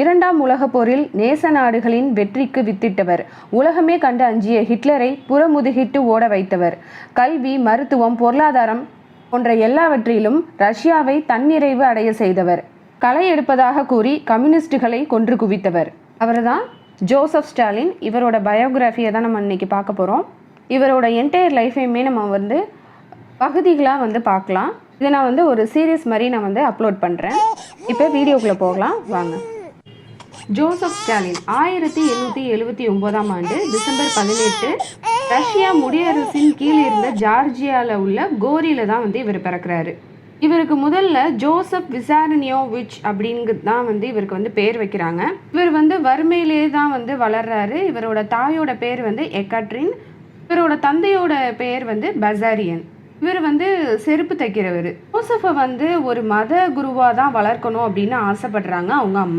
இரண்டாம் உலகப் போரில் நேச நாடுகளின் வெற்றிக்கு வித்திட்டவர். உலகமே கண்டு அஞ்சிய ஹிட்லரை புறமுதுகிட்டு ஓட வைத்தவர். கல்வி, மருத்துவம், பொருளாதாரம் போன்ற எல்லாவற்றிலும் ரஷ்யாவை தன்னிறைவு அடைய செய்தவர். களை எடுப்பதாக கூறி கம்யூனிஸ்டுகளை கொன்று குவித்தவர். அவர்தான் ஜோசப் ஸ்டாலின். இவரோட பயோகிராஃபியை தான் நம்ம இன்னைக்கு பார்க்க போகிறோம். இவரோட என்டையர் லைஃபையுமே நம்ம பகுதிகளாக பார்க்கலாம். இதை நான் ஒரு சீரீஸ் மாதிரி நான் அப்லோட் பண்ணுறேன். இப்போ வீடியோக்குள்ளே போகலாம் வாங்க. ஜோசப் ஸ்டாலின் 1879ஆம் ஆண்டு டிசம்பர் 18 ரஷ்யா முடியரசின் கீழ் இருந்த ஜார்ஜியாவில் உள்ள கோரியில் தான் இவர் பிறக்கிறாரு. இவருக்கு முதல்ல ஜோசப் விசாரனியோவிச் அப்படிங்கிறது தான் இவருக்கு பேர் வைக்கிறாங்க. இவர் வறுமையிலே தான் வளர்றாரு. இவரோட தாயோட பேர் எக்காட்ரின். இவரோட தந்தையோட பெயர் பசாரியன். இவர் செருப்பு தைக்கிறவர். ஜோசஃபை ஒரு மத குருவாக தான் வளர்க்கணும் அப்படின்னு ஆசைப்படுறாங்க அவங்க அம்மா.